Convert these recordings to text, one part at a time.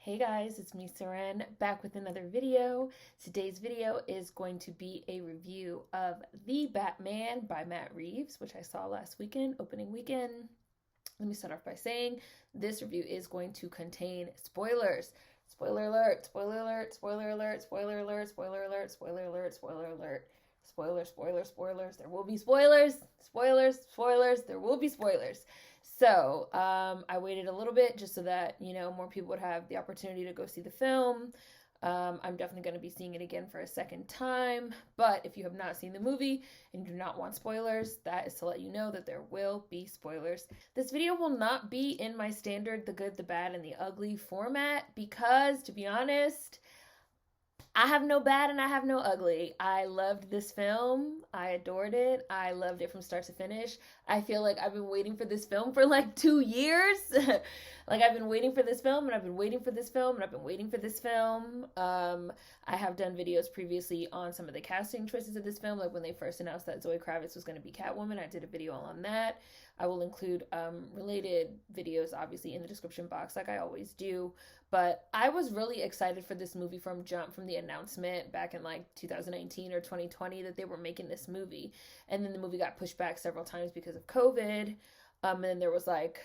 Hey guys, it's me, Seren, back with another video. Today's video is going to be a review of The Batman by Matt Reeves, which I saw last weekend, opening weekend. Let me start off by saying this review is going to contain spoilers. Spoiler alert, spoiler alert, spoiler alert, spoiler alert, spoiler alert, spoiler alert, spoiler alert. Spoilers. There will be spoilers. Spoilers. There will be spoilers. So I waited a little bit just so that, more people would have the opportunity to go see the film. I'm definitely going to be seeing it again for a second time. But if you have not seen the movie and you do not want spoilers, that is to let you know that there will be spoilers. This video will not be in my standard The Good, the Bad, and the Ugly format because, to be honest, I have no bad and I have no ugly. I loved this film. I adored it. I loved it from start to finish. I feel like I've been waiting for this film for like 2 years. Like I've been waiting for this film and I've been waiting for this film and I've been waiting for this film. I have done videos previously on some of the casting choices of this film, like when they first announced that Zoe Kravitz was going to be Catwoman. I did a video on that. I will include related videos, obviously, in the description box, like I always do. But I was really excited for this movie from jump, from the announcement back in like 2019 or 2020 that they were making this movie. And then the movie got pushed back several times because of COVID. And then there was like,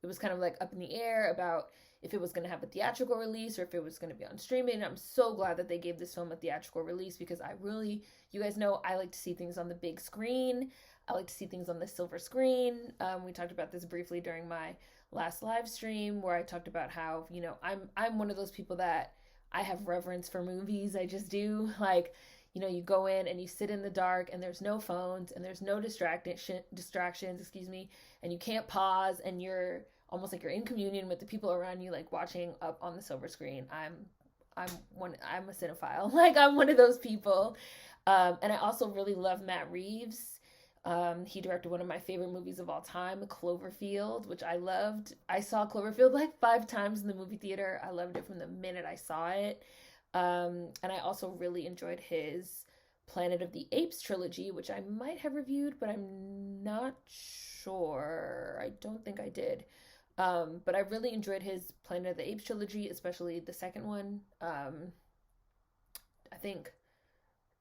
it was kind of like up in the air about if it was going to have a theatrical release or if it was going to be on streaming. And I'm so glad that they gave this film a theatrical release because I really, you guys know, I like to see things on the big screen. I like to see things on the silver screen. We talked about this briefly during my last live stream where I talked about how, I'm one of those people that I have reverence for movies. I just do. Like, you go in and you sit in the dark and there's no phones and there's no distractions, and you can't pause and you're almost like you're in communion with the people around you, like watching up on the silver screen. I'm a cinephile. Like I'm one of those people. And I also really love Matt Reeves. He directed one of my favorite movies of all time, Cloverfield, which I loved. I saw Cloverfield like 5 times in the movie theater. I loved it from the minute I saw it. And I also really enjoyed his Planet of the Apes trilogy, which I might have reviewed, but I'm not sure. I don't think I did. But I really enjoyed his Planet of the Apes trilogy, especially the second one. I think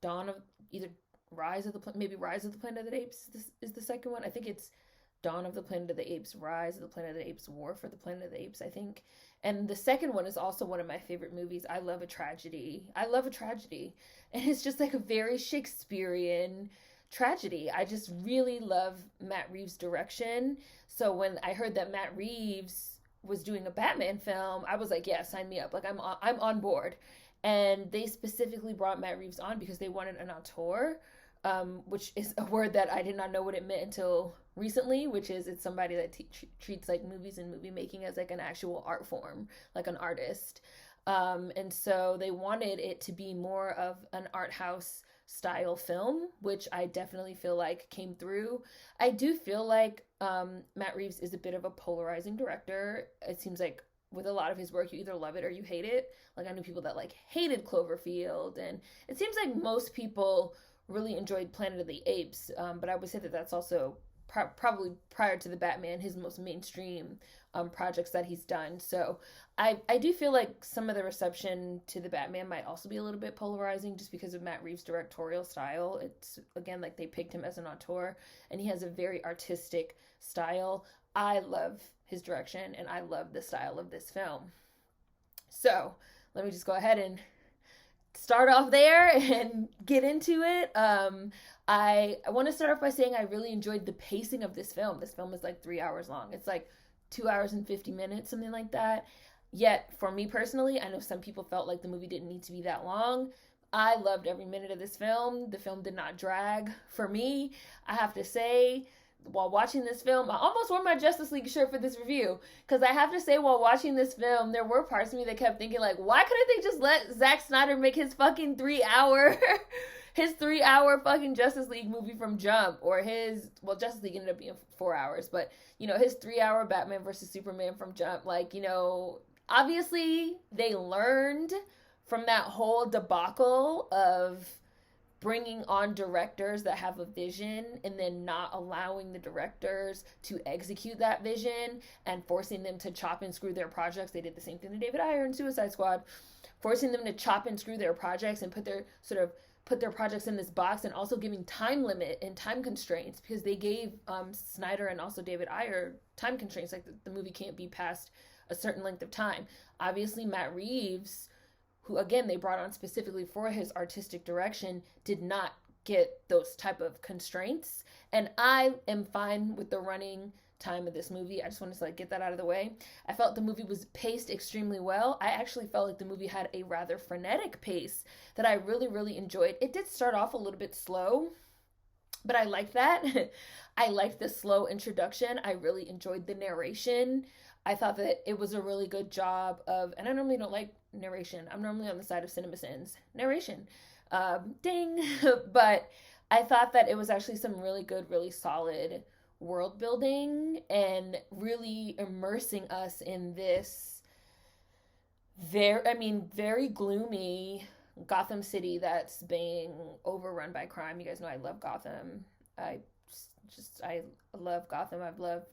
Dawn of either Rise of the Planet of the Apes is the second one. I think it's Dawn of the Planet of the Apes, Rise of the Planet of the Apes, War for the Planet of the Apes, I think. And the second one is also one of my favorite movies. I love a tragedy. And it's just like a very Shakespearean tragedy. I just really love Matt Reeves' direction. So when I heard that Matt Reeves was doing a Batman film, I was like, yeah, sign me up. Like I'm on board. And they specifically brought Matt Reeves on because they wanted an auteur, which is a word that I did not know what it meant until recently, which is it's somebody that treats like movies and movie making as like an actual art form, like an artist. And so they wanted it to be more of an art house style film, which I definitely feel like came through. I do feel like Matt Reeves is a bit of a polarizing director. It seems like with a lot of his work, you either love it or you hate it. Like I knew people that like hated Cloverfield, and it seems like most people really enjoyed Planet of the Apes. But I would say that that's also probably prior to the Batman, his most mainstream projects that he's done. So I do feel like some of the reception to the Batman might also be a little bit polarizing just because of Matt Reeves' directorial style. It's, again, like they picked him as an auteur, and he has a very artistic style. I love his direction, and I love the style of this film. So let me just go ahead and start off there and get into it. I want to start off by saying I really enjoyed the pacing of this film. This film is like 3 hours long. It's like 2 hours and 50 minutes, something like that. Yet, for me personally, I know some people felt like the movie didn't need to be that long. I loved every minute of this film. The film did not drag for me. I have to say, while watching this film, I almost wore my Justice League shirt for this review, because I have to say, while watching this film, there were parts of me that kept thinking, like, why couldn't they just let Zack Snyder make his fucking 3-hour his 3-hour fucking Justice League movie from jump, or Justice League ended up being 4 hours, but his 3-hour Batman versus Superman from jump. Like, obviously they learned from that whole debacle of bringing on directors that have a vision and then not allowing the directors to execute that vision and forcing them to chop and screw their projects. They did the same thing to David Ayer in Suicide Squad, forcing them to chop and screw their projects and put their projects in this box, and also giving time limit and time constraints, because they gave Snyder and also David Ayer time constraints, like the movie can't be past a certain length of time. Obviously, Matt Reeves, who again they brought on specifically for his artistic direction, did not get those type of constraints. And I am fine with the running time of this movie. I just wanted to like get that out of the way. I felt the movie was paced extremely well. I actually felt like the movie had a rather frenetic pace that I really, really enjoyed. It did start off a little bit slow, but I liked that. I liked the slow introduction. I really enjoyed the narration. I thought that it was a really good job of, and I normally don't like narration. I'm normally on the side of CinemaSins. Narration. Ding. But I thought that it was actually some really good, really solid world building and really immersing us in this very gloomy Gotham City that's being overrun by crime. You guys know I love Gotham. I love Gotham. I've loved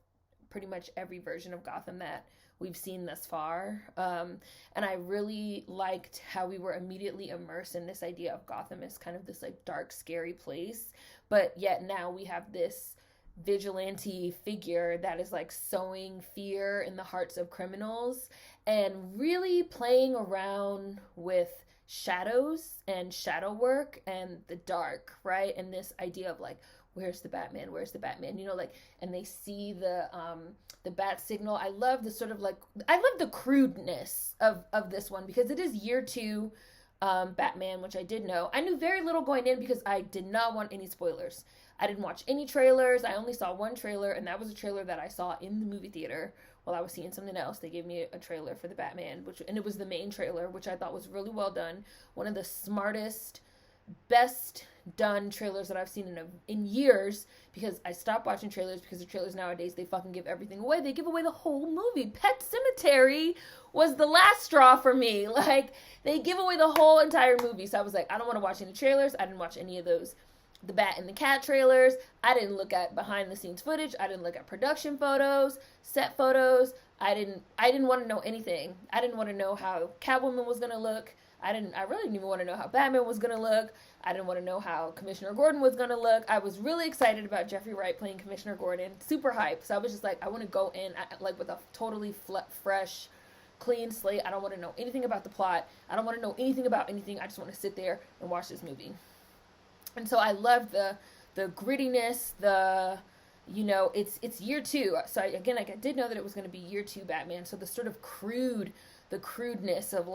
pretty much every version of Gotham that we've seen thus far. And I really liked how we were immediately immersed in this idea of Gotham as kind of this like dark, scary place. But yet now we have this vigilante figure that is like sowing fear in the hearts of criminals and really playing around with shadows and shadow work and the dark, right? And this idea of like, where's the Batman? Where's the Batman? You know, like, and they see the bat signal. I love the crudeness of this one, because it is year 2 Batman, which I did know. I knew very little going in because I did not want any spoilers. I didn't watch any trailers. I only saw one trailer, and that was a trailer that I saw in the movie theater while I was seeing something else. They gave me a trailer for the Batman, and it was the main trailer, which I thought was really well done. One of the smartest, best done trailers that I've seen in years, because I stopped watching trailers because the trailers nowadays, they fucking give everything away. They give away the whole movie. Pet Sematary was the last straw for me. Like, they give away the whole entire movie. So I was like, I don't want to watch any trailers. I didn't watch any of those, the Bat and the Cat trailers. I didn't look at behind the scenes footage. I didn't look at production photos, set photos. I didn't want to know anything. I didn't want to know how Catwoman was going to look. I really didn't even want to know how Batman was going to look. I didn't want to know how Commissioner Gordon was going to look. I was really excited about Jeffrey Wright playing Commissioner Gordon. Super hype. So I was just like, I want to go in like with a totally fresh, clean slate. I don't want to know anything about the plot. I don't want to know anything about anything. I just want to sit there and watch this movie. And so I loved the grittiness, it's year 2. So I did know that it was going to be year 2 Batman. So the sort of crudeness of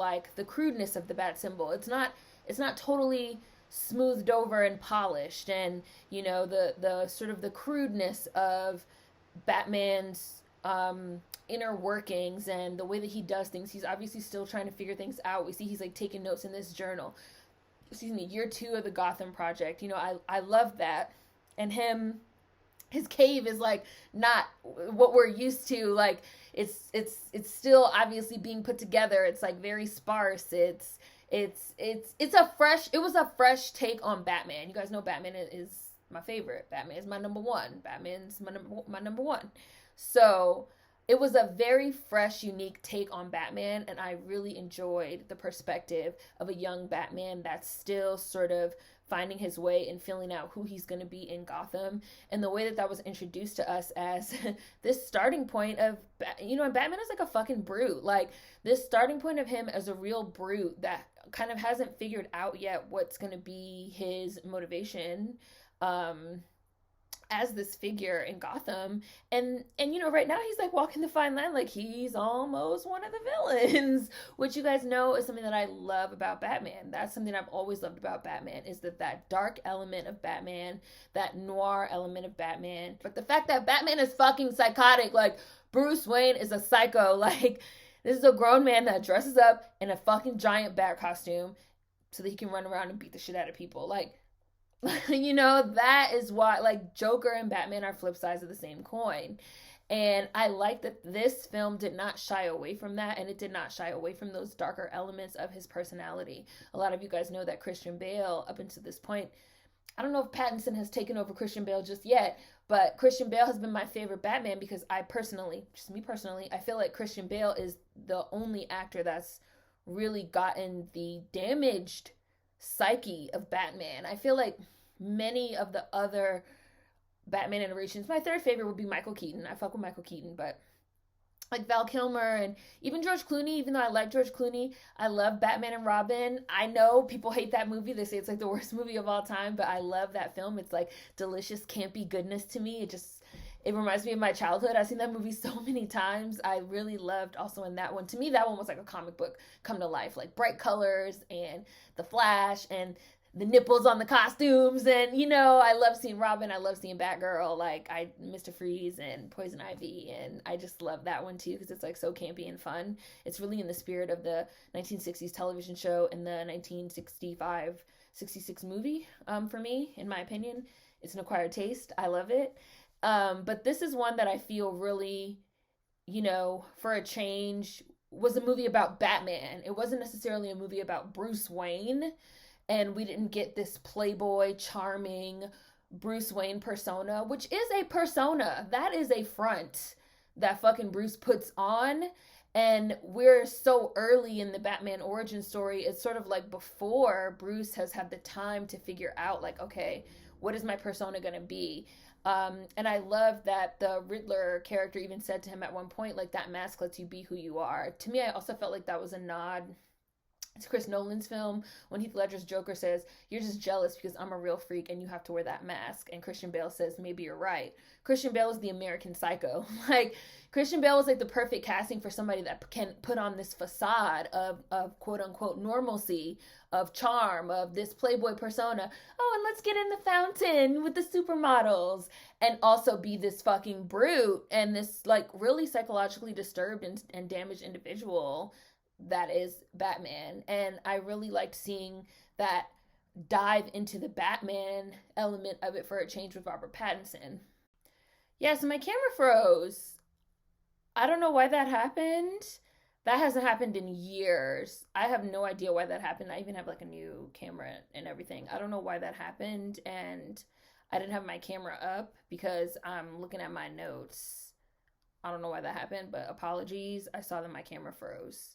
the bat symbol. It's not totally smoothed over and polished, and the sort of the crudeness of Batman's inner workings and the way that he does things. He's obviously still trying to figure things out. We see he's like taking notes in this journal. Year 2 of the Gotham Project. I love that. And his cave is like not what we're used to. Like it's still obviously being put together. It's like very sparse. It was a fresh take on Batman. You guys know Batman is my favorite. Batman is my number 1. Batman's my number 1. So it was a very fresh, unique take on Batman, and I really enjoyed the perspective of a young Batman that's still sort of finding his way and feeling out who he's going to be in Gotham, and the way that was introduced to us as this starting point of, and Batman is like a fucking brute. Like, this starting point of him as a real brute that kind of hasn't figured out yet what's going to be his motivation as this figure in Gotham. And right now he's like walking the fine line, like he's almost one of the villains, which you guys know is something that I love about Batman. That's something I've always loved about Batman, is that dark element of Batman, that noir element of Batman. But the fact that Batman is fucking psychotic, like Bruce Wayne is a psycho, like this is a grown man that dresses up in a fucking giant bat costume so that he can run around and beat the shit out of people. Like, that is why, like, Joker and Batman are flip sides of the same coin. And I like that this film did not shy away from that, and it did not shy away from those darker elements of his personality. A lot of you guys know that Christian Bale, up until this point, I don't know if Pattinson has taken over Christian Bale just yet, but Christian Bale has been my favorite Batman because I personally, just me personally, I feel like Christian Bale is the only actor that's really gotten the damaged psyche of Batman. I feel like many of the other Batman iterations, my third favorite would be Michael Keaton. I fuck with Michael Keaton, but like Val Kilmer and even George Clooney, even though I like George Clooney, I love Batman and Robin. I know people hate that movie. They say it's like the worst movie of all time, but I love that film. It's like delicious, campy goodness to me. It reminds me of my childhood. I've seen that movie so many times. I really loved also in that one. To me, that one was like a comic book come to life, like bright colors and the Flash and the nipples on the costumes. And, you know, I love seeing Robin. I love seeing Batgirl, like Mr. Freeze and Poison Ivy. And I just love that one too because it's like so campy and fun. It's really in the spirit of the 1960s television show and the 1965-66 movie for me, in my opinion. It's an acquired taste. I love it. But this is one that I feel really, you know, for a change, was a movie about Batman. It wasn't necessarily a movie about Bruce Wayne. And we didn't get this playboy, charming Bruce Wayne persona, which is a persona. That is a front that fucking Bruce puts on. And we're so early in the Batman origin story. It's sort of like before Bruce has had the time to figure out, like, okay, what is my persona going to be? And I love that the Riddler character even said to him at one point, like, that mask lets you be who you are. To me, I also felt like that was a nod. It's Chris Nolan's film when Heath Ledger's Joker says, "You're just jealous because I'm a real freak and you have to wear that mask." And Christian Bale says, "Maybe you're right." Christian Bale is the American Psycho. Like, Christian Bale is like the perfect casting for somebody that can put on this facade of quote unquote normalcy, of charm, of this playboy persona. Oh, and let's get in the fountain with the supermodels, and also be this fucking brute and this like really psychologically disturbed and damaged individual that is Batman. And I really liked seeing that dive into the Batman element of it for a change with Robert Pattinson. Yeah, so my camera froze. I don't know why that happened. That hasn't happened in years. I have no idea why that happened. I even have like a new camera and everything. I don't know why that happened. And I didn't have my camera up because I'm looking at my notes. I don't know why that happened, but apologies. I saw that my camera froze.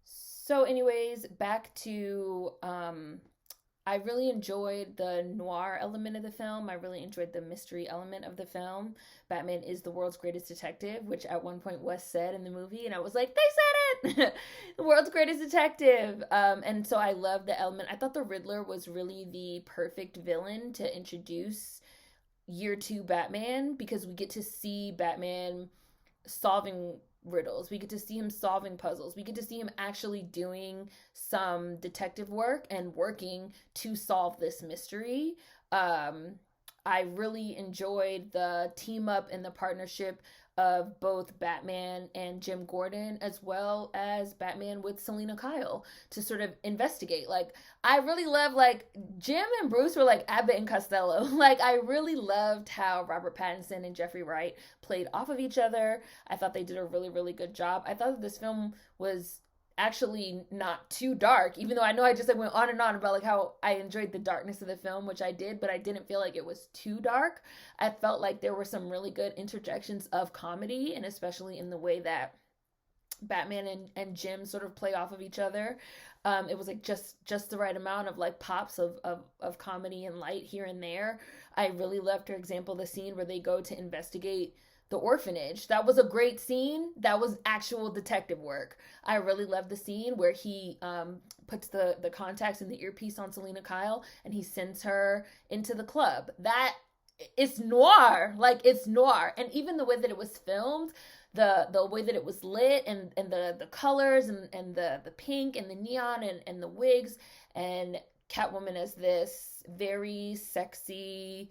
So anyways, back to, I really enjoyed the noir element of the film. I really enjoyed the mystery element of the film. Batman is the world's greatest detective, which at one point was said in the movie. And I was like, they said it! The world's greatest detective. And so I love the element. I thought the Riddler was really the perfect villain to introduce year 2 Batman, because we get to see Batman solving riddles. We get to see him solving puzzles. We get to see him actually doing some detective work and working to solve this mystery. I really enjoyed the team up and the partnership of both Batman and Jim Gordon, as well as Batman with Selina Kyle, to sort of investigate. Like, I really love, like, Jim and Bruce were like Abbott and Costello. Like, I really loved how Robert Pattinson and Jeffrey Wright played off of each other. I thought they did a really, really good job. I thought that this film was actually not too dark, even though I know I just like went on and on about like how I enjoyed the darkness of the film, which I did, but I didn't feel like it was too dark. I felt like there were some really good interjections of comedy, and especially in the way that Batman and Jim sort of play off of each other. It was like just the right amount of like pops of comedy and light here and there. I really loved, for example, the scene where they go to investigate the orphanage. That was a great scene. That was actual detective work. I really loved the scene where he puts the contacts in the earpiece on Selina Kyle and he sends her into the club. That, it's noir. Like, it's noir. And even the way that it was filmed, the way that it was lit, and the colors and the pink and the neon and the wigs, and Catwoman as this very sexy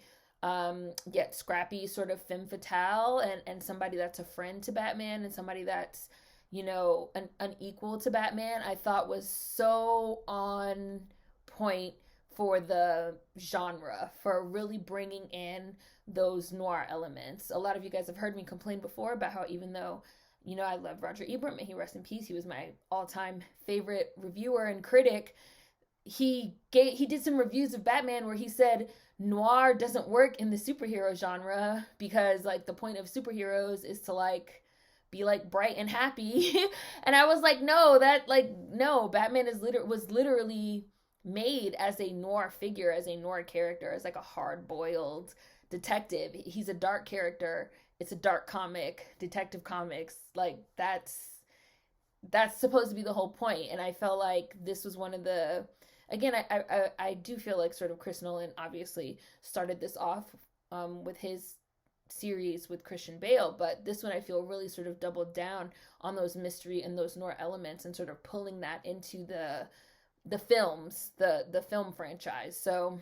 yet scrappy sort of femme fatale, and somebody that's a friend to Batman, and somebody that's, you know, an equal to Batman, I thought was so on point for the genre, for really bringing in those noir elements. A lot of you guys have heard me complain before about how, even though, you know, I love Roger Ebert, may he rest in peace, he was my all-time favorite reviewer and critic. He did some reviews of Batman where he said noir doesn't work in the superhero genre because, like, the point of superheroes is to, like, be, like, bright and happy. And I was like, no, Batman was literally made as a noir figure, as a noir character, as like a hard-boiled detective. He's a dark character. It's a dark comic, Detective Comics. Like, that's supposed to be the whole point. And I felt like this was one of the, again, I do feel like sort of Chris Nolan obviously started this off with his series with Christian Bale, but this one I feel really sort of doubled down on those mystery and those noir elements and sort of pulling that into the films, the film franchise. So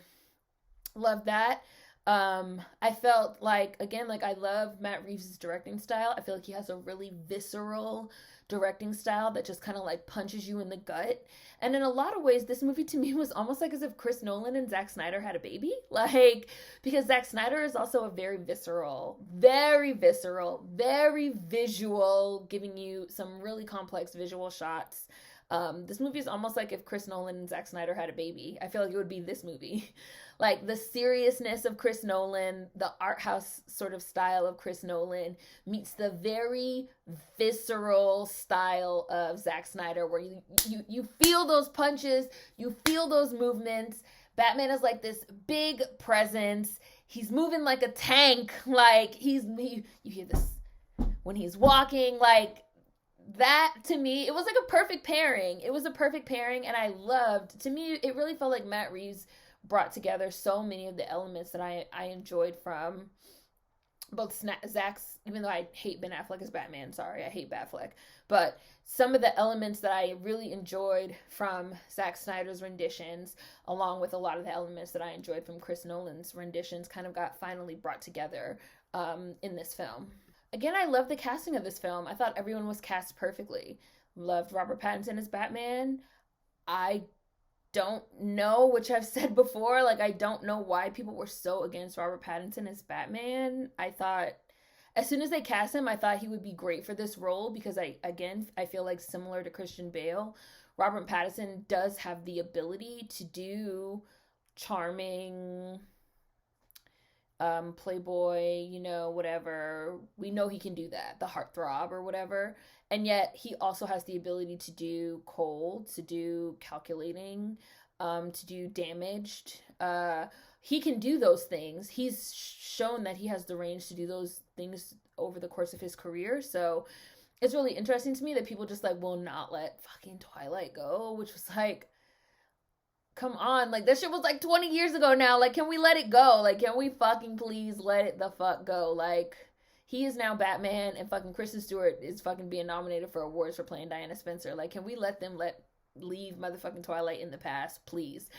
love that. I felt like, again, like, I love Matt Reeves' directing style. I feel like he has a really visceral directing style that just kind of like punches you in the gut. And in a lot of ways, this movie to me was almost like as if Chris Nolan and Zack Snyder had a baby. Like, because Zack Snyder is also a very visceral, very visual, giving you some really complex visual shots. This movie is almost like if Chris Nolan and Zack Snyder had a baby. I feel like it would be this movie. Like, the seriousness of Chris Nolan, the art house sort of style of Chris Nolan meets the very visceral style of Zack Snyder, where you feel those punches, you feel those movements. Batman is like this big presence. He's moving like a tank. Like, you hear this when he's walking, like, that, to me, it was like a perfect pairing. It was a perfect pairing, and I loved, to me, it really felt like Matt Reeves brought together so many of the elements that I enjoyed from both Zack's, even though I hate Ben Affleck as Batman, sorry, I hate Batfleck, but some of the elements that I really enjoyed from Zack Snyder's renditions, along with a lot of the elements that I enjoyed from Chris Nolan's renditions, kind of got finally brought together in this film. Again, I love the casting of this film. I thought everyone was cast perfectly. Loved Robert Pattinson as Batman. I don't know, which I've said before, like, I don't know why people were so against Robert Pattinson as Batman. I thought, as soon as they cast him, I thought he would be great for this role because I feel like, similar to Christian Bale, Robert Pattinson does have the ability to do charming, playboy, you know, whatever. We know he can do that, the heartthrob or whatever. And yet he also has the ability to do cold, to do calculating, to do damaged. He can do those things. He's shown that he has the range to do those things over the course of his career. So it's really interesting to me that people just, like, will not let fucking Twilight go, which was like, come on, like, that shit was like 20 years ago now. Like, can we let it go? Like, can we fucking please let it the fuck go? Like, he is now Batman, and fucking Kristen Stewart is fucking being nominated for awards for playing Diana Spencer. Like, can we let them leave motherfucking Twilight in the past, please?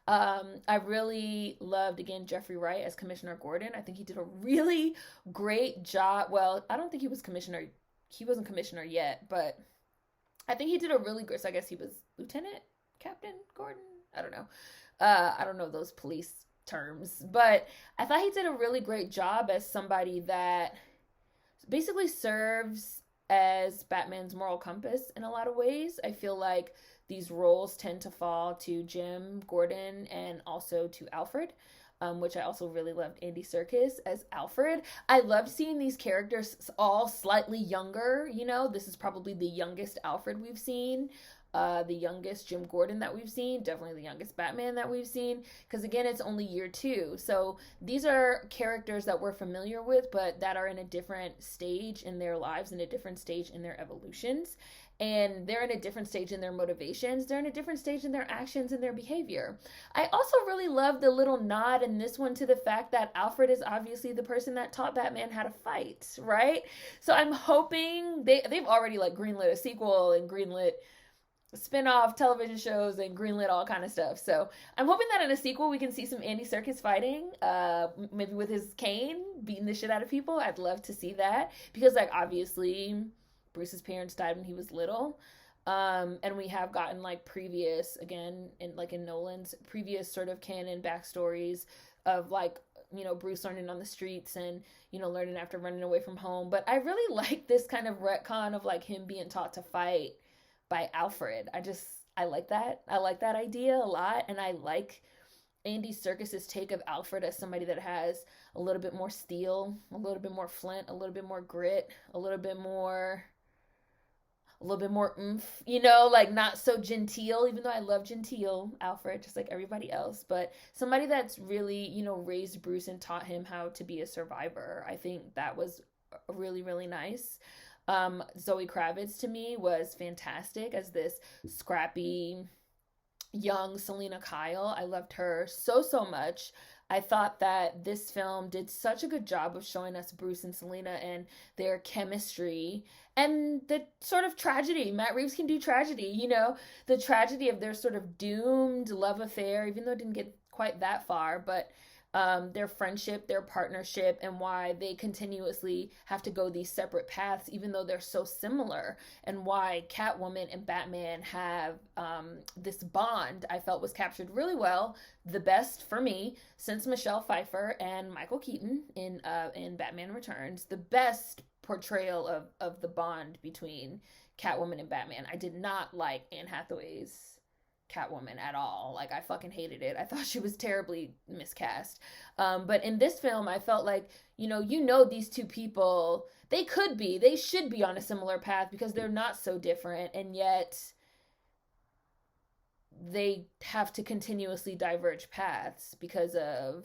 I really loved, again, Jeffrey Wright as Commissioner Gordon. I think he did a really great job. Well, I don't think he was commissioner. He wasn't commissioner yet, but I think he did a really good, so I guess he was Lieutenant Captain Gordon? I don't know. I don't know those police terms, but I thought he did a really great job as somebody that basically serves as Batman's moral compass in a lot of ways. I feel like these roles tend to fall to Jim Gordon and also to Alfred, which I also really loved Andy Serkis as Alfred. I loved seeing these characters all slightly younger. You know, this is probably the youngest Alfred we've seen. The youngest Jim Gordon that we've seen, definitely the youngest Batman that we've seen, because again, it's only year 2. So these are characters that we're familiar with, but that are in a different stage in their lives, in a different stage in their evolutions, and they're in a different stage in their motivations, they're in a different stage in their actions and their behavior. I also really love the little nod in this one to the fact that Alfred is obviously the person that taught Batman how to fight, right? So I'm hoping they've already, like, greenlit a sequel and greenlit spin-off television shows and greenlit all kind of stuff. So I'm hoping that in a sequel we can see some Andy Serkis fighting, maybe with his cane, beating the shit out of people. I'd love to see that because, like, obviously Bruce's parents died when he was little. And we have gotten like previous, again, in Nolan's previous sort of canon backstories of like, Bruce learning on the streets and, learning after running away from home. But I really like this kind of retcon of like him being taught to fight by Alfred. I like that. I like that idea a lot. And I like Andy Serkis's take of Alfred as somebody that has a little bit more steel, a little bit more flint, a little bit more grit, a little bit more oomph, like not so genteel, even though I love genteel Alfred, just like everybody else, but somebody that's really, raised Bruce and taught him how to be a survivor. I think that was really, really nice. Zoe Kravitz to me was fantastic as this scrappy, young Selena Kyle. I loved her so, so much. I thought that this film did such a good job of showing us Bruce and Selena and their chemistry and the sort of tragedy. Matt Reeves can do tragedy, the tragedy of their sort of doomed love affair, even though it didn't get quite that far, but their friendship, their partnership, and why they continuously have to go these separate paths, even though they're so similar, and why Catwoman and Batman have this bond. I felt was captured really well, the best for me since Michelle Pfeiffer and Michael Keaton in Batman Returns, the best portrayal of the bond between Catwoman and Batman. I did not like Anne Hathaway's Catwoman at all. Like, I fucking hated it. I thought she was terribly miscast. But in this film, I felt like, these two people, they should be on a similar path because they're not so different, and yet they have to continuously diverge paths because of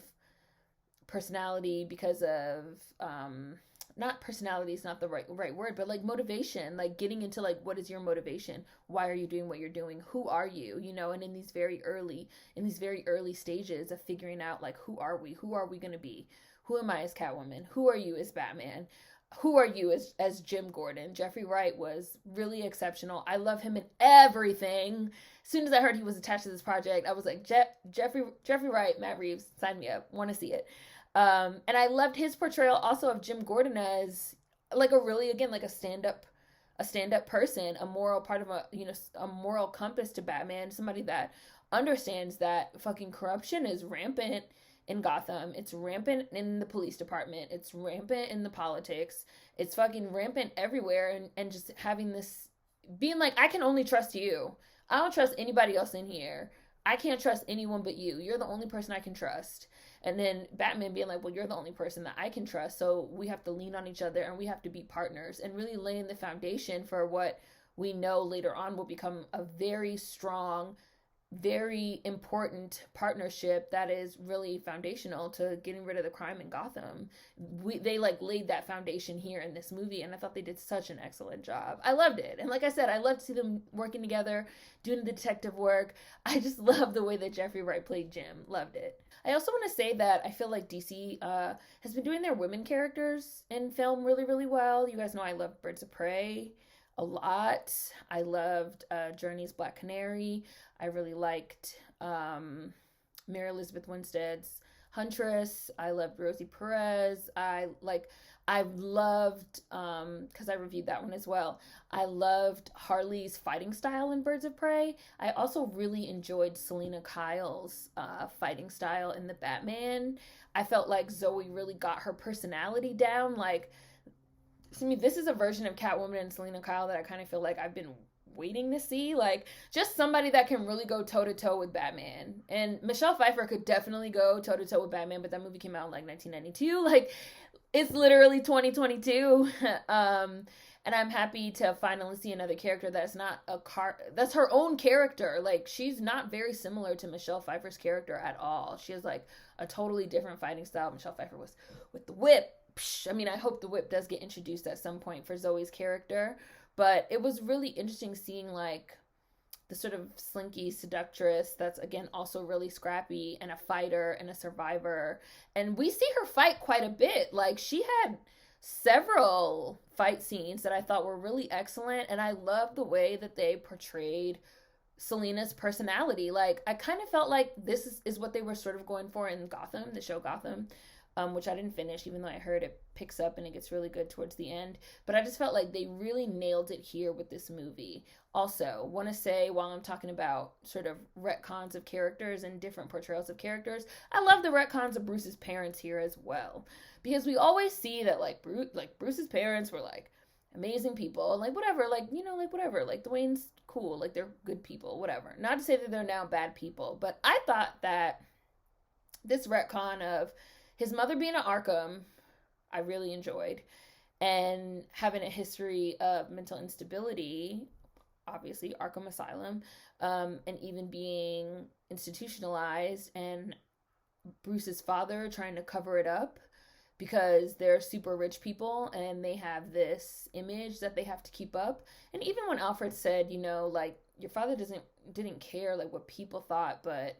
personality, because of not personality is not the right word, but like motivation, like getting into like, what is your motivation? Why are you doing what you're doing? Who are you? And in these very early stages of figuring out like, who are we going to be? Who am I as Catwoman? Who are you as Batman? Who are you as Jim Gordon? Jeffrey Wright was really exceptional. I love him in everything. As soon as I heard he was attached to this project, I was like, Jeffrey Wright, Matt Reeves, sign me up. Want to see it. And I loved his portrayal also of Jim Gordon as like a stand-up person, a moral part of a moral compass to Batman, somebody that understands that fucking corruption is rampant in Gotham. It's rampant in the police department. It's rampant in the politics. It's fucking rampant everywhere. And just having this, being like, I can only trust you. I don't trust anybody else in here. I can't trust anyone but you. You're the only person I can trust. And then Batman being like, well, you're the only person that I can trust. So we have to lean on each other and we have to be partners, and really laying the foundation for what we know later on will become a very strong, very important partnership that is really foundational to getting rid of the crime in Gotham. They like laid that foundation here in this movie, and I thought they did such an excellent job. I loved it. And like I said, I love to see them working together, doing the detective work. I just love the way that Jeffrey Wright played Jim. Loved it. I also want to say that I feel like DC has been doing their women characters in film really, really well. You guys know I love Birds of Prey a lot. I loved Journey's Black Canary. I really liked Mary Elizabeth Winstead's Huntress. I loved Rosie Perez. I loved, because I reviewed that one as well, I loved Harley's fighting style in Birds of Prey. I also really enjoyed Selena Kyle's fighting style in The Batman. I felt like Zoe really got her personality down. Like, to me, this is a version of Catwoman and Selena Kyle that I kind of feel like I've been waiting to see. Like, just somebody that can really go toe-to-toe with Batman. And Michelle Pfeiffer could definitely go toe-to-toe with Batman, but that movie came out in like 1992. Like, it's literally 2022. And I'm happy to finally see another character that's not that's her own character. Like, she's not very similar to Michelle Pfeiffer's character at all. She has like a totally different fighting style. Michelle Pfeiffer was with the whip. I mean, I hope the whip does get introduced at some point for Zoe's character. But it was really interesting seeing like the sort of slinky seductress that's, again, also really scrappy and a fighter and a survivor. And we see her fight quite a bit. Like, she had several fight scenes that I thought were really excellent. And I love the way that they portrayed Selena's personality. Like, I kind of felt like this is what they were sort of going for in Gotham, the show Gotham. which I didn't finish, even though I heard it picks up and it gets really good towards the end. But I just felt like they really nailed it here with this movie. Also, want to say, while I'm talking about sort of retcons of characters and different portrayals of characters, I love the retcons of Bruce's parents here as well, because we always see that like Bruce's parents were like amazing people, like whatever, like, you know, like whatever, like the Wayne's cool, like they're good people, whatever. Not to say that they're now bad people, but I thought that this retcon of his mother being an Arkham, I really enjoyed, and having a history of mental instability, obviously Arkham Asylum, and even being institutionalized, and Bruce's father trying to cover it up because they're super rich people and they have this image that they have to keep up. And even when Alfred said, you know, like, your father didn't care like what people thought, but,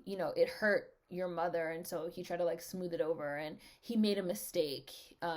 you know, it hurt your mother, and so he tried to like smooth it over, and he made a mistake.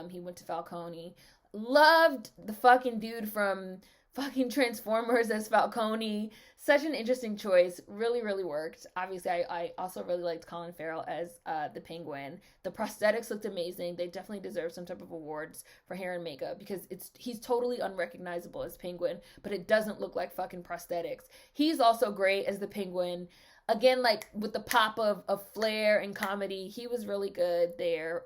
He went to Falcone. Loved the fucking dude from fucking Transformers as Falcone. Such an interesting choice. Really, really worked. Obviously, I also really liked Colin Farrell as the Penguin. The prosthetics looked amazing. They definitely deserve some type of awards for hair and makeup, because he's totally unrecognizable as Penguin, but it doesn't look like fucking prosthetics. He's also great as the Penguin. Again, like with the pop of flair and comedy, he was really good there.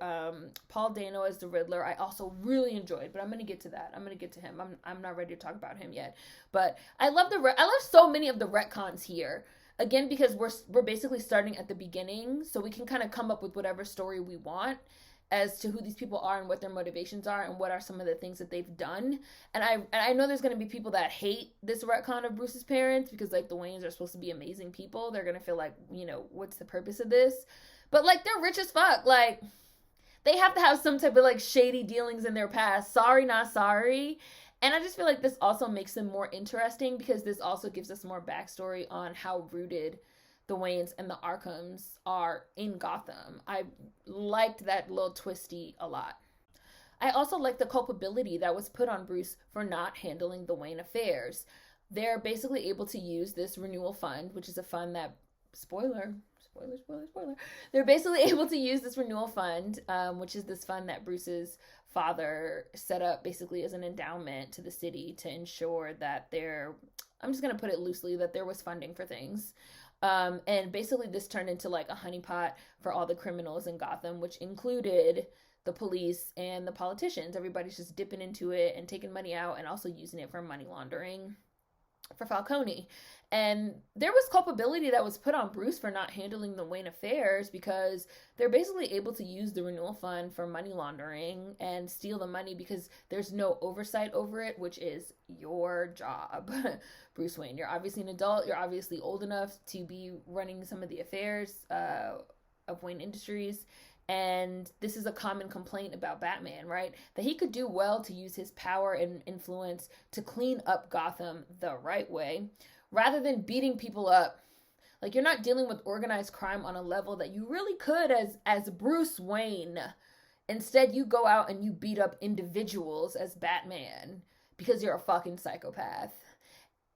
Paul Dano as the Riddler, I also really enjoyed, but I'm gonna get to that. I'm gonna get to him. I'm not ready to talk about him yet, but I love so many of the retcons here. Again, because we're basically starting at the beginning, so we can kind of come up with whatever story we want as to who these people are and what their motivations are and what are some of the things that they've done. And I know there's going to be people that hate this retcon of Bruce's parents, because like the Waynes are supposed to be amazing people. They're going to feel like, you know, what's the purpose of this? But like, they're rich as fuck. Like, they have to have some type of like shady dealings in their past. Sorry, not sorry. And I just feel like this also makes them more interesting, because this also gives us more backstory on how rooted the Waynes and the Arkhams are in Gotham. I liked that little twisty a lot. I also liked the culpability that was put on Bruce for not handling the Wayne affairs. They're basically able to use this renewal fund, which is a fund that, spoiler, they're basically able to use this renewal fund, which is this fund that Bruce's father set up basically as an endowment to the city to ensure that I'm just going to put it loosely, that there was funding for things. And basically this turned into like a honeypot for all the criminals in Gotham, which included the police and the politicians. Everybody's just dipping into it and taking money out and also using it for money laundering for Falcone. And there was culpability that was put on Bruce for not handling the Wayne affairs, because they're basically able to use the renewal fund for money laundering and steal the money because there's no oversight over it, which is your job. Bruce Wayne, you're obviously an adult. You're obviously old enough to be running some of the affairs of Wayne Industries. And this is a common complaint about Batman, right? That he could do well to use his power and influence to clean up Gotham the right way, rather than beating people up. Like, you're not dealing with organized crime on a level that you really could as Bruce Wayne. Instead, you go out and you beat up individuals as Batman because you're a fucking psychopath.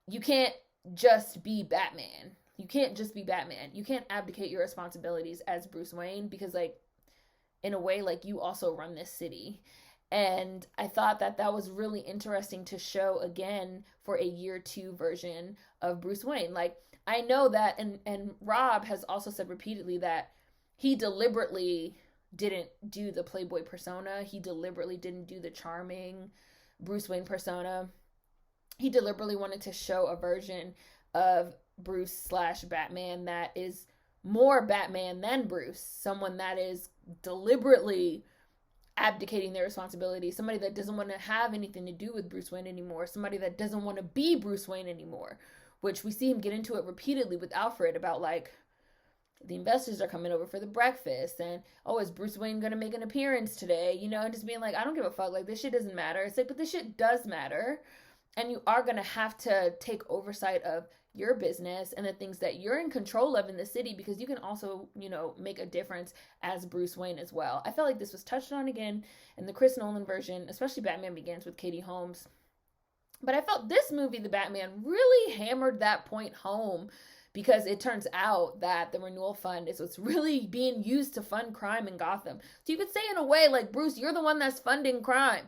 You can't just be Batman. You can't just be Batman. You can't abdicate your responsibilities as Bruce Wayne, because, like, in a way, like, you also run this city. And I thought that was really interesting to show again for a year 2 version of Bruce Wayne. Like, I know that, and Rob has also said repeatedly that he deliberately didn't do the Playboy persona. He deliberately didn't do the charming Bruce Wayne persona. He deliberately wanted to show a version of Bruce / Batman that is more Batman than Bruce. Someone that is deliberately abdicating their responsibility. Somebody that doesn't want to have anything to do with Bruce Wayne anymore. Somebody that doesn't want to be Bruce Wayne anymore. Which we see him get into it repeatedly with Alfred about, like, the investors are coming over for the breakfast, and, oh, is Bruce Wayne gonna make an appearance today? You know, and just being like, I don't give a fuck, like, this shit doesn't matter. It's like, but this shit does matter, and you are gonna have to take oversight of your business and the things that you're in control of in the city, because you can also, you know, make a difference as Bruce Wayne as well. I felt like this was touched on again in the Chris Nolan version, especially Batman Begins with Katie Holmes. But I felt this movie, The Batman, really hammered that point home, because it turns out that the renewal fund is what's really being used to fund crime in Gotham. So you could say in a way, like, Bruce, you're the one that's funding crime.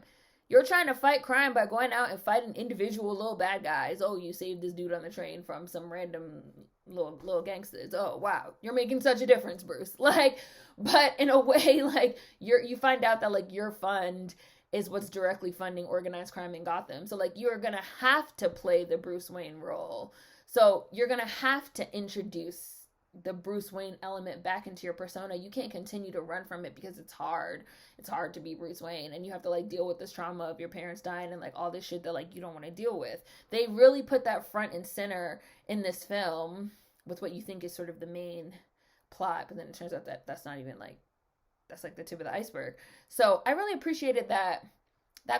You're trying to fight crime by going out and fighting individual little bad guys. Oh, you saved this dude on the train from some random little gangsters. Oh, wow. You're making such a difference, Bruce. Like, but in a way, like, you find out that, like, your fund is what's directly funding organized crime in Gotham. So, like, you're gonna have to play the Bruce Wayne role. So you're gonna have to introduce the Bruce Wayne element back into your persona. You can't continue to run from it because it's hard. It's hard to be Bruce Wayne, and you have to, like, deal with this trauma of your parents dying and, like, all this shit that, like, you don't want to deal with. They really put that front and center in this film with what you think is sort of the main plot, but then it turns out that that's not even, like, that's, like, the tip of the iceberg. So I really appreciated that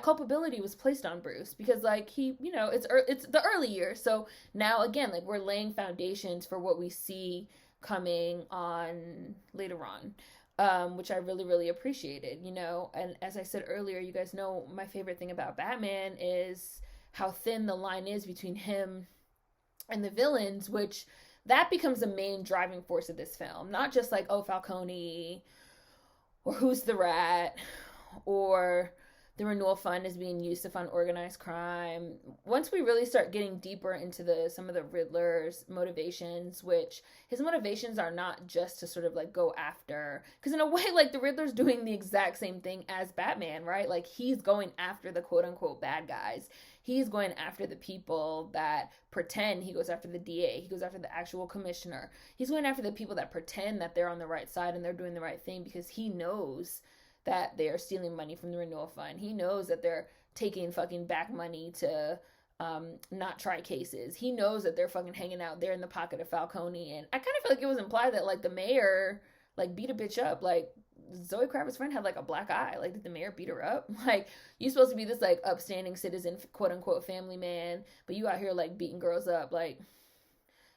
culpability was placed on Bruce, because, like, he, you know, it's the early years. So now, again, like, we're laying foundations for what we see coming on later on, which I really, really appreciated, you know. And as I said earlier, you guys know my favorite thing about Batman is how thin the line is between him and the villains, which that becomes the main driving force of this film. Not just like, oh, Falcone, or who's the rat, or the renewal fund is being used to fund organized crime. Once we really start getting deeper into some of the Riddler's motivations, which his motivations are not just to sort of, like, go after, because in a way, like, the Riddler's doing the exact same thing as Batman, right? Like, he's going after the quote unquote bad guys. He's going after the people that pretend. He goes after the DA. He goes after the actual commissioner. He's going after the people that pretend that they're on the right side and they're doing the right thing, because he knows that they are stealing money from the renewal fund. He knows that they're taking fucking back money to not try cases. He knows that they're fucking hanging out there in the pocket of Falcone. And I kind of feel like it was implied that, like, the mayor, like, beat a bitch up. Like, Zoe Kravitz's friend had, like, a black eye. Like, did the mayor beat her up? Like, you supposed to be this, like, upstanding citizen, quote unquote family man, but you out here, like, beating girls up. Like,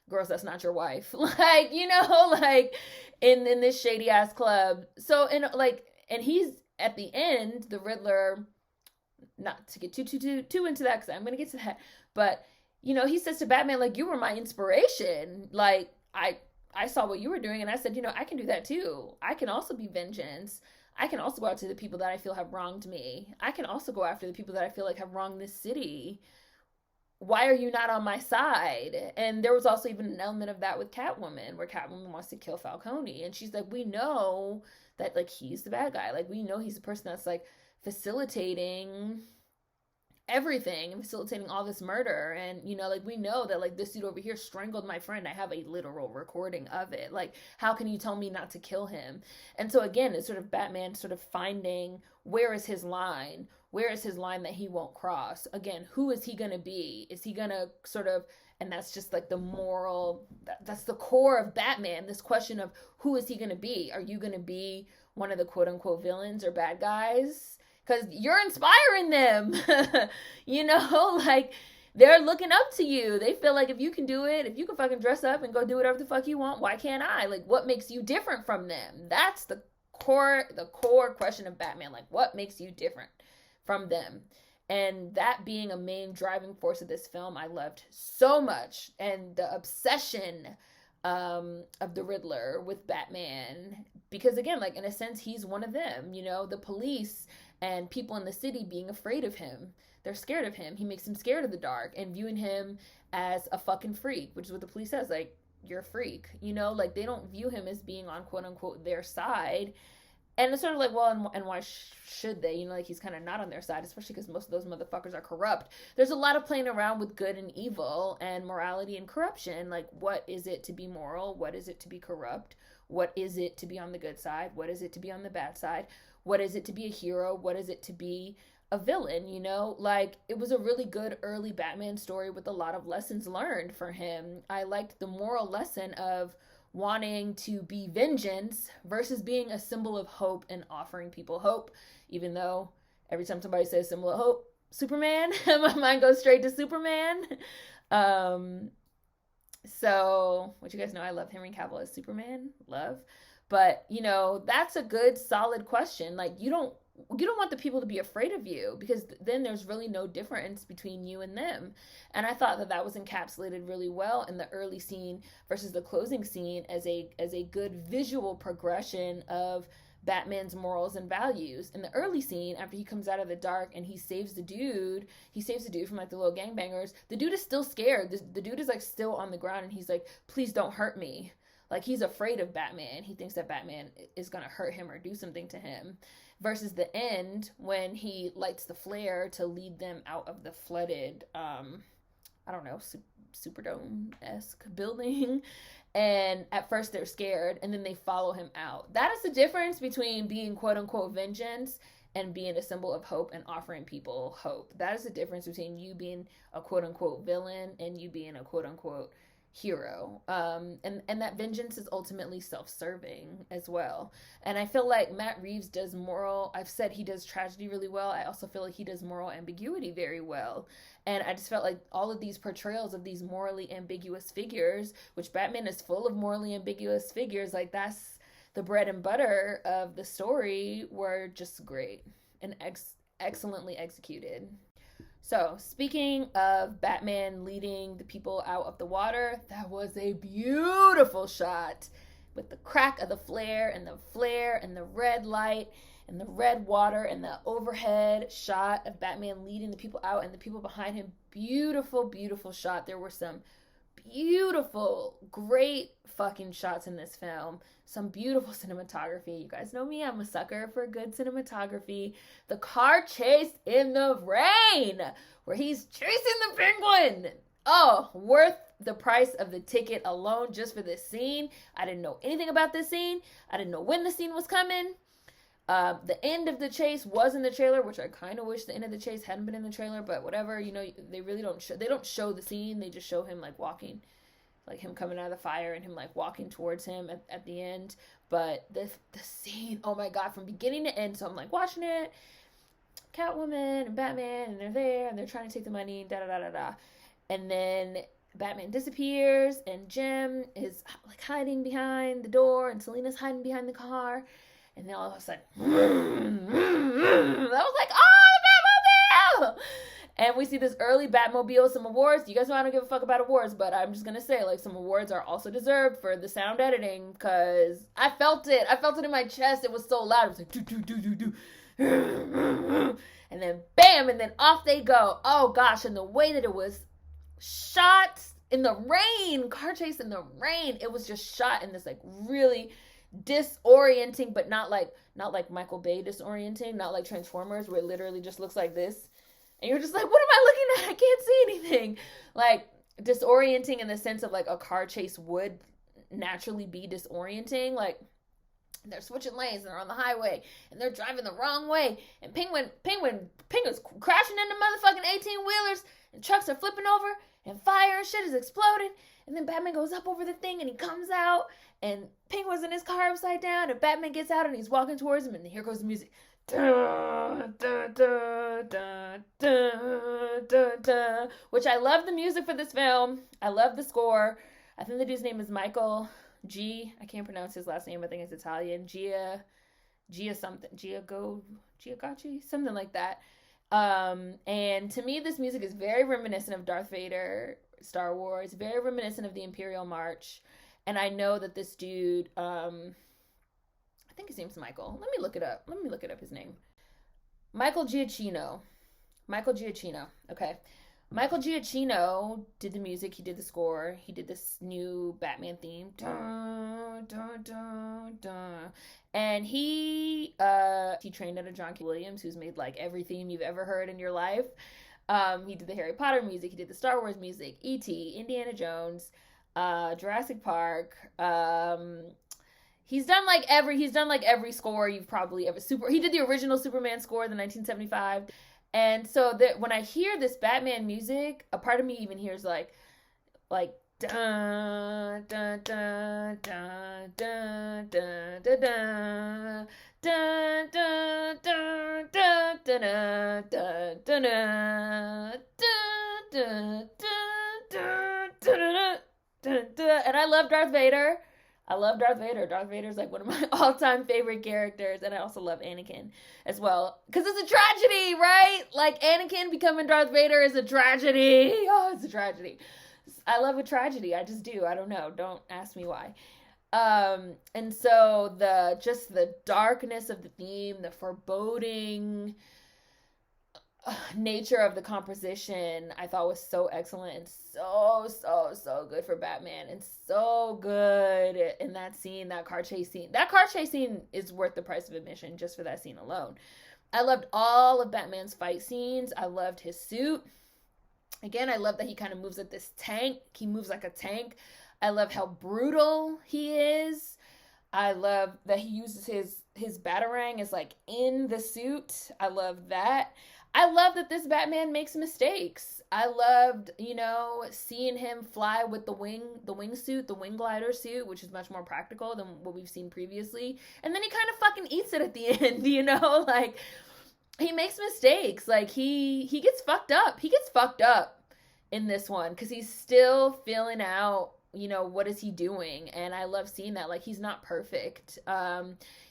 girls, that's not your wife. Like, you know, like, in this shady ass club. So, and, like, and he's, at the end, the Riddler, not to get too into that, because I'm going to get to that, but, you know, he says to Batman, like, you were my inspiration. Like, I saw what you were doing, and I said, you know, I can do that too. I can also be vengeance. I can also go out to the people that I feel have wronged me. I can also go after the people that I feel like have wronged this city. Why are you not on my side? And there was also even an element of that with Catwoman, where Catwoman wants to kill Falcone, and she's like, we know that, like, he's the bad guy. Like, we know he's the person that's, like, facilitating everything and facilitating all this murder. And, you know, like, we know that, like, this dude over here strangled my friend. I have a literal recording of it. Like, how can you tell me not to kill him? And so, again, it's sort of Batman sort of finding, where is his line? Where is his line that he won't cross? Again, who is he going to be? Is he going to sort of, and that's just, like, the moral, that's the core of Batman, this question of who is he going to be? Are you going to be one of the quote unquote villains or bad guys? Because you're inspiring them. You know, like, they're looking up to you. They feel like if you can do it, if you can fucking dress up and go do whatever the fuck you want, why can't I? Like, what makes you different from them? That's the core question of Batman. Like, what makes you different from them? And that being a main driving force of this film, I loved so much. And the obsession of the Riddler with Batman, because, again, like, in a sense, he's one of them. You know, the police and people in the city being afraid of him. They're scared of him. He makes them scared of the dark, and viewing him as a fucking freak, which is what the police says, like, you're a freak. You know, like, they don't view him as being on quote unquote their side. And it's sort of like, well, and why should they? You know, like, he's kind of not on their side, especially because most of those motherfuckers are corrupt. There's a lot of playing around with good and evil and morality and corruption. Like, what is it to be moral? What is it to be corrupt? What is it to be on the good side? What is it to be on the bad side? What is it to be a hero? What is it to be a villain? You know, like, it was a really good early Batman story with a lot of lessons learned for him. I liked the moral lesson of wanting to be vengeance versus being a symbol of hope and offering people hope, even though every time somebody says symbol of hope, Superman, my mind goes straight to Superman. So, what you guys know, I love Henry Cavill as Superman, love. But, you know, that's a good, solid question. Like, you don't you don't want the people to be afraid of you, because then there's really no difference between you and them. And I thought that was encapsulated really well in the early scene versus the closing scene as a good visual progression of Batman's morals and values. In the early scene, after he comes out of the dark and he saves the dude from like the little gangbangers, the dude is still scared. The dude is like still on the ground, and he's like, please don't hurt me. Like, he's afraid of Batman. He thinks that Batman is going to hurt him or do something to him. Versus the end, when he lights the flare to lead them out of the flooded, I don't know, Superdome-esque building. And at first they're scared, and then they follow him out. That is the difference between being quote-unquote vengeance and being a symbol of hope and offering people hope. That is the difference between you being a quote-unquote villain and you being a quote-unquote hero. And that vengeance is ultimately self-serving as well. And I feel like Matt Reeves does I've said he does tragedy really well. I also feel like he does moral ambiguity very well. And I just felt like all of these portrayals of these morally ambiguous figures, which Batman is full of morally ambiguous figures, like that's the bread and butter of the story, were just great and excellently executed. So, speaking of Batman leading the people out of the water, that was a beautiful shot with the crack of the flare and the red light and the red water and the overhead shot of Batman leading the people out and the people behind him. Beautiful, beautiful shot. There were some beautiful, great fucking shots in this film. Some beautiful cinematography. You guys know me, I'm a sucker for good cinematography. The car chase in the rain, where he's chasing the penguin. Oh, worth the price of the ticket alone just for this scene. I didn't know anything about this scene. I didn't know when the scene was coming. The end of the chase was in the trailer, which I kind of wish the end of the chase hadn't been in the trailer, but whatever, you know, they really don't show the scene. They just show him like walking, like him coming out of the fire and him like walking towards him at the end. But the scene, oh my God, from beginning to end. So I'm like watching it, Catwoman and Batman, and they're there and they're trying to take the money, da da da da da. And then Batman disappears and Jim is like hiding behind the door and Selina's hiding behind the car. And then all of a sudden, I was like, oh, the Batmobile! And we see this early Batmobile, some awards. You guys know I don't give a fuck about awards, but I'm just going to say, like, some awards are also deserved for the sound editing, because I felt it. I felt it in my chest. It was so loud. It was like, do, do, do, do, do. And then, bam, and then off they go. Oh, gosh, and the way that it was shot in the rain, car chase in the rain, it was just shot in this, like, really disorienting, but not like Michael Bay disorienting, not like Transformers where it literally just looks like this and you're just like, what am I looking at? I can't see anything. Like, disorienting in the sense of like a car chase would naturally be disorienting. Like, they're switching lanes and they're on the highway and they're driving the wrong way and penguin's crashing into motherfucking 18-wheelers and trucks are flipping over and fire and shit is exploding. And then Batman goes up over the thing and he comes out and Penguin's in his car upside down and Batman gets out and he's walking towards him and here goes the music. Dun, dun, dun, dun, dun, dun, dun. Which I love the music for this film. I love the score. I think the dude's name is Michael G. I can't pronounce his last name. I think it's Italian. Giacchino, something like that. And to me, this music is very reminiscent of Darth Vader, Star Wars, very reminiscent of the Imperial March. And I know that this dude, I think his name's Michael. Let me look it up, his name. Michael Giacchino. Okay. Michael Giacchino did the music, he did the score, he did this new Batman theme. Dun, dun, dun, dun. And he trained under John K. Williams, who's made like every theme you've ever heard in your life. He did the Harry Potter music, he did the Star Wars music, E.T., Indiana Jones, Jurassic Park. He's done like every score you've probably ever. He did the original Superman score, the 1975. And so that when I hear this Batman music, a part of me even hears like dun dun dun dun dun dun dun dun dun dun dun dun dun dun dun dun. And I love Darth Vader. I love Darth Vader. Darth Vader's like one of my all-time favorite characters, and I also love Anakin as well because it's a tragedy, right? Like Anakin becoming Darth Vader is a tragedy. Oh, it's a tragedy. I love a tragedy. I just do. I don't know. Don't ask me why. And so the darkness of the theme, the foreboding nature of the composition, I thought was so excellent and so good for Batman, and so good in that scene, that car chase scene. That car chase scene is worth the price of admission just for that scene alone. I loved all of Batman's fight scenes. I loved his suit. Again, I love that he kind of moves like this tank. He moves like a tank. I love how brutal he is. I love that he uses his batarang as like in the suit. I love that. I love that this Batman makes mistakes. I loved, seeing him fly with the wingsuit, the wing glider suit, which is much more practical than what we've seen previously. And then he kind of fucking eats it at the end, like he makes mistakes. Like he gets fucked up. He gets fucked up in this one because he's still feeling out, what is he doing? And I love seeing that. Like, he's not perfect.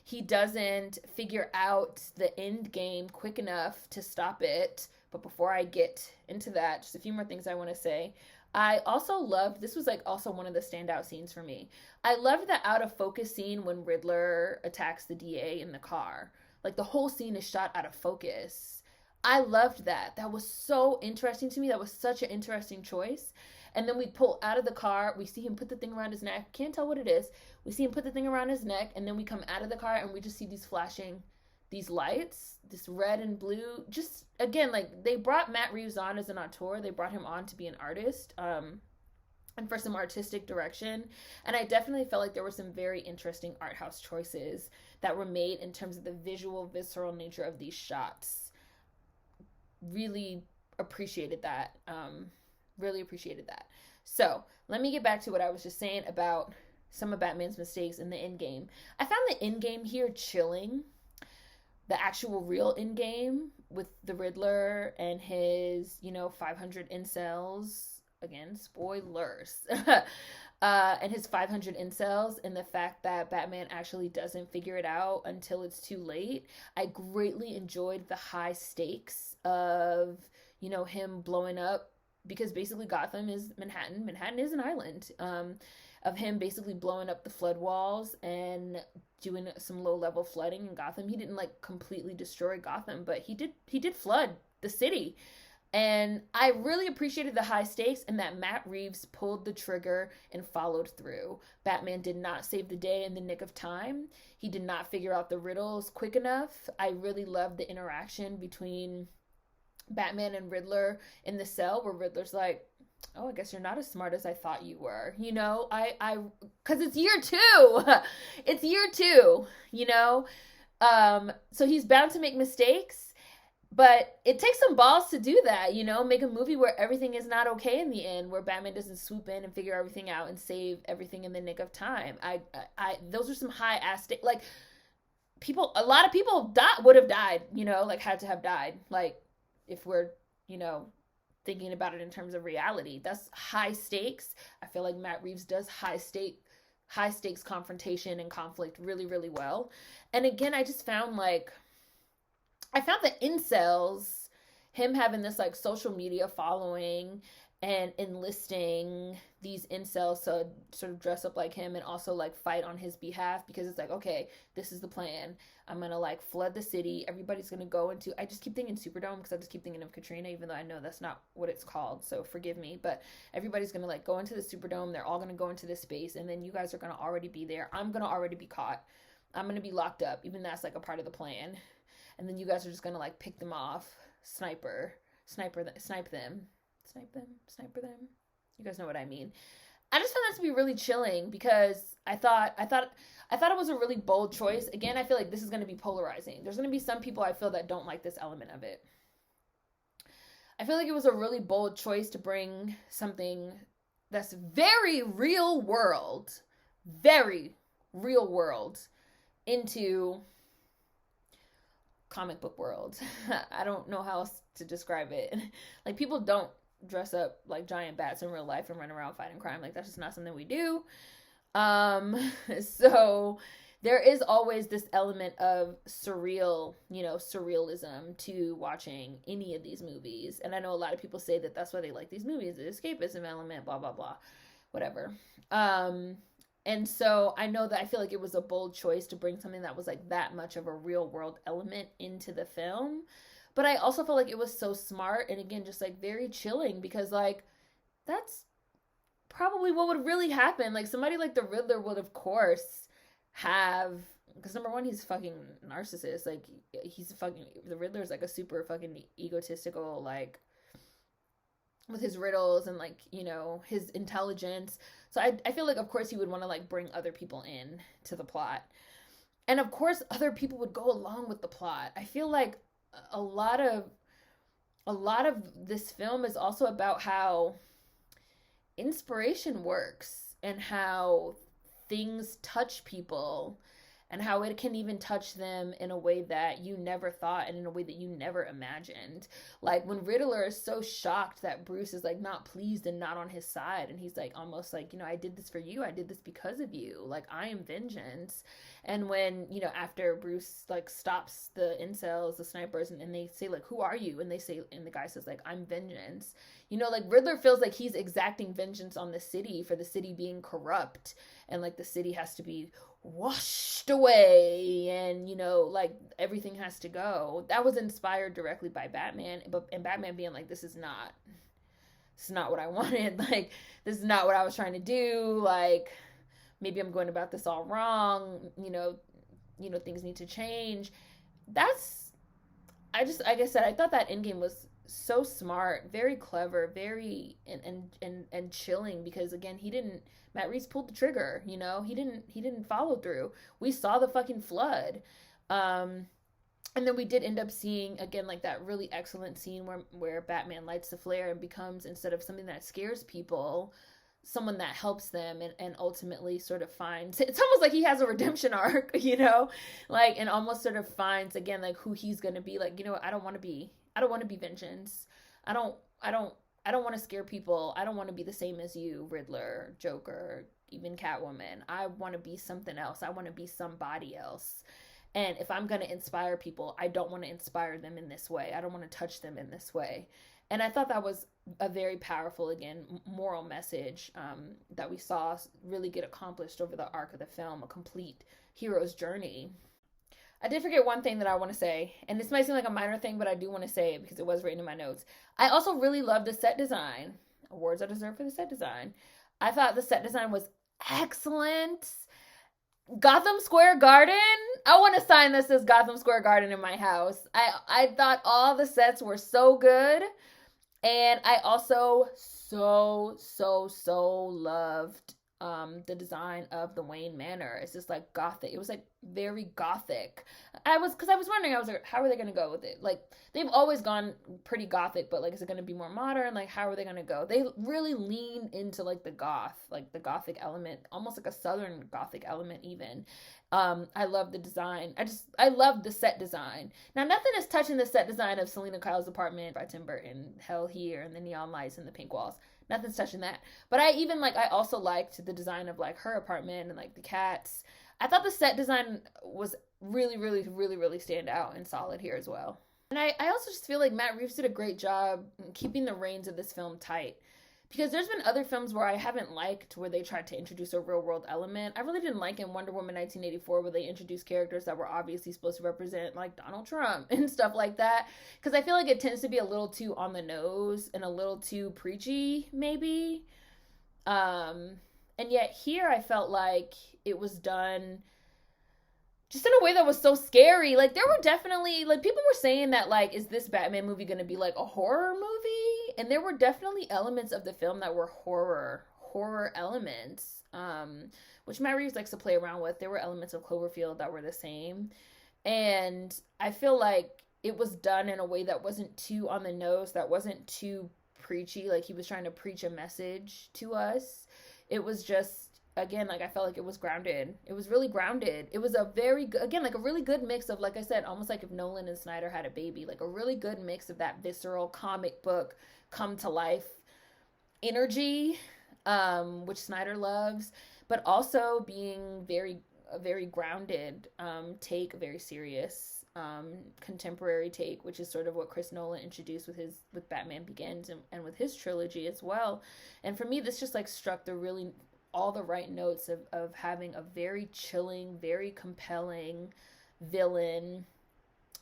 He doesn't figure out the end game quick enough to stop it. But before I get into that, just a few more things I want to say. I also loved, this was like also one of the standout scenes for me. I loved the out of focus scene when Riddler attacks the DA in the car. Like, the whole scene is shot out of focus. I loved that. That was so interesting to me. That was such an interesting choice. And then we pull out of the car. We see him put the thing around his neck. Can't tell what it is. We see him put the thing around his neck. And then we come out of the car and we just see these flashing, these lights, this red and blue. Just, again, like, they brought Matt Reeves on as an auteur. They brought him on to be an artist. And for some artistic direction. And I definitely felt like there were some very interesting art house choices that were made in terms of the visual, visceral nature of these shots. Really appreciated that. Really appreciated that. So let me get back to what I was just saying about some of Batman's mistakes in the end game. I found the end game here chilling. The actual real end game with the Riddler and his, 500 incels. Again, spoilers. And his 500 incels, and the fact that Batman actually doesn't figure it out until it's too late. I greatly enjoyed the high stakes of, him blowing up, because basically Gotham is Manhattan. Manhattan is an island. Of him basically blowing up the flood walls and doing some low level flooding in Gotham. He didn't like completely destroy Gotham, but he did flood the city. And I really appreciated the high stakes and that Matt Reeves pulled the trigger and followed through. Batman did not save the day in the nick of time. He did not figure out the riddles quick enough. I really loved the interaction between Batman and Riddler in the cell, where Riddler's like, oh, I guess you're not as smart as I thought you were. Because it's year 2. It's year 2, So he's bound to make mistakes. But it takes some balls to do that, make a movie where everything is not okay in the end, where Batman doesn't swoop in and figure everything out and save everything in the nick of time. Those are some high ass stakes. Like, a lot of people would have died, had to have died. Like, if we're, thinking about it in terms of reality, that's high stakes. I feel like Matt Reeves does high stakes confrontation and conflict really, really well. And again, I found the incels, him having this like social media following and enlisting these incels to sort of dress up like him and also like fight on his behalf, because it's like, okay, this is the plan. I'm going to like flood the city. Everybody's going to go into, I just keep thinking Superdome because I just keep thinking of Katrina, even though I know that's not what it's called. So forgive me, but everybody's going to like go into the Superdome. They're all going to go into this space, and then you guys are going to already be there. I'm going to already be caught. I'm going to be locked up. Even that's like a part of the plan. And then you guys are just going to like pick them off, snipe them. You guys know what I mean. I just found that to be really chilling, because I thought it was a really bold choice. Again, I feel like this is going to be polarizing. There's going to be some people I feel that don't like this element of it. I feel like it was a really bold choice to bring something that's very real world into comic book world. I don't know how else to describe it. Like, people don't dress up like giant bats in real life and run around fighting crime. Like, that's just not something we do. Um, so there is always this element of surrealism to watching any of these movies. And I know a lot of people say that that's why they like these movies, the escapism element, blah, blah, blah, whatever. Um, and so I know that I feel like it was a bold choice to bring something that was like that much of a real world element into the film. But I also felt like it was so smart and again, just like very chilling because like that's probably what would really happen. Like somebody like the Riddler would, of course, have because number one, he's a fucking narcissist. Like he's a fucking the Riddler is like a super fucking egotistical like with his riddles and like his intelligence. So I feel like of course he would want to like bring other people in to the plot, and of course other people would go along with the plot. I feel like a lot of a lot of this film is also about how inspiration works and how things touch people and how it can even touch them in a way that you never thought and in a way that you never imagined. Like when Riddler is so shocked that Bruce is like not pleased and not on his side, and he's like almost like, I did this for you, I did this because of you, like I am vengeance. And when after Bruce like stops the incels, the snipers, and they say like, who are you, and they say, and the guy says like, I'm vengeance, like Riddler feels like he's exacting vengeance on the city for the city being corrupt, and like the city has to be washed away, and like everything has to go. That was inspired directly by Batman, and Batman being like, this is not what I wanted. Like this is not what I was trying to do. Like maybe I'm going about this all wrong. Things need to change. That's like I said, I thought that Endgame was so smart, very clever, very and chilling because again, Matt Reeves pulled the trigger, he didn't follow through. We saw the fucking flood. And then we did end up seeing again like that really excellent scene where Batman lights the flare and becomes, instead of something that scares people, someone that helps them and ultimately sort of finds, it's almost like he has a redemption arc, like, and almost sort of finds again like who he's gonna be. Like, I don't want to be vengeance. I don't want to scare people. I don't want to be the same as you, Riddler, Joker, even Catwoman. I want to be something else. I want to be somebody else. And if I'm going to inspire people, I don't want to inspire them in this way. I don't want to touch them in this way. And I thought that was a very powerful, again, moral message that we saw really get accomplished over the arc of the film, a complete hero's journey. I did forget one thing that I want to say, and this might seem like a minor thing, but I do want to say it because it was written in my notes. I also really love the set design. Awards are deserved for the set design. I thought the set design was excellent. Gotham Square Garden. I want to sign this as Gotham Square Garden in my house. I thought all the sets were so good. And I also so loved the design of the Wayne Manor. It's just like gothic. It was like very gothic. I was wondering, I was like, how are they gonna go with it? Like they've always gone pretty gothic, but like is it gonna be more modern? Like how are they gonna go? They really lean into like the gothic element, almost like a southern gothic element even. I love the design. I love the set design. Now nothing is touching the set design of Selena Kyle's apartment by Tim Burton, Hell Here, and the neon lights and the pink walls. Nothing's touching that. But I also liked the design of like her apartment and like the cats. I thought the set design was really stand out and solid here as well. And I also just feel like Matt Reeves did a great job keeping the reins of this film tight. Because there's been other films where I haven't liked where they tried to introduce a real world element. I really didn't like in Wonder Woman 1984 where they introduced characters that were obviously supposed to represent like Donald Trump and stuff like that. Because I feel like it tends to be a little too on the nose and a little too preachy, maybe. And yet here I felt like it was done just in a way that was so scary. Like there were definitely like people were saying that like, is this Batman movie going to be like a horror movie? And there were definitely elements of the film that were horror elements, which Matt Reeves likes to play around with. There were elements of Cloverfield that were the same, and I feel like it was done in a way that wasn't too on the nose, that wasn't too preachy. Like he was trying to preach a message to us. It was just, again, like I felt like it was grounded. It was really grounded. It was a very good, again, like a really good mix of, like I said, almost like if Nolan and Snyder had a baby, like a really good mix of that visceral comic book come to life energy, which Snyder loves, but also being very grounded take, a very serious contemporary take, which is sort of what Chris Nolan introduced with Batman Begins and with his trilogy as well. And for me, this just like struck the really all the right notes of having a very chilling, very compelling villain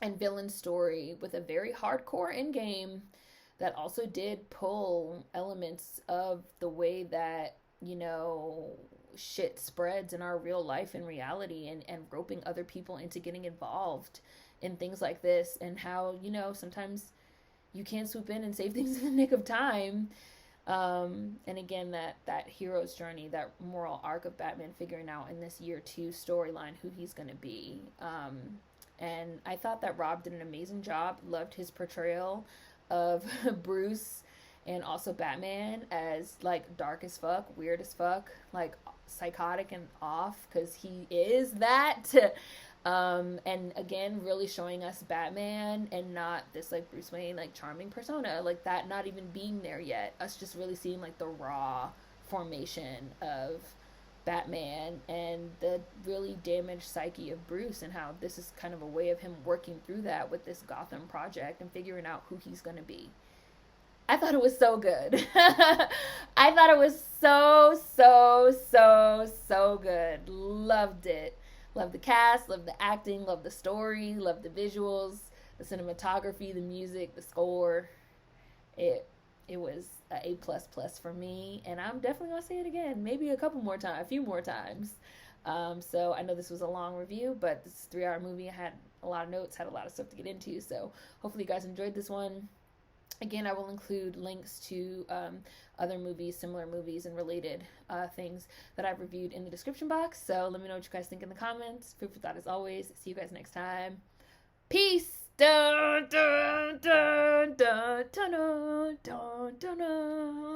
and villain story with a very hardcore endgame that also did pull elements of the way that, shit spreads in our real life and reality, and roping other people into getting involved in things like this, and how, sometimes you can't swoop in and save things in the nick of time. And again, that hero's journey, that moral arc of Batman figuring out in this year 2 storyline who he's going to be. And I thought that Rob did an amazing job. Loved his portrayal of Bruce and also Batman as like dark as fuck, weird as fuck, like psychotic and off, because he is that. And again, really showing us Batman and not this like Bruce Wayne like charming persona, like that not even being there yet. Us just really seeing like the raw formation of Batman and the really damaged psyche of Bruce, and how this is kind of a way of him working through that with this Gotham project and figuring out who he's going to be. I thought it was so good. I thought it was so good. Loved it. Loved the cast, loved the acting, loved the story, loved the visuals, the cinematography, the music, the score. It was a A++ for me, and I'm definitely gonna say it again, maybe a few more times. So I know this was a long review, but this is a 3-hour movie. I had a lot of notes, had a lot of stuff to get into, so hopefully you guys enjoyed this one. Again, I will include links to other movies, similar movies, and related things that I've reviewed in the description box. So let me know what you guys think in the comments. Food for thought as always. See you guys next time. Peace! Dun, dun, dun, dun, dun, dun, dun, dun, dun.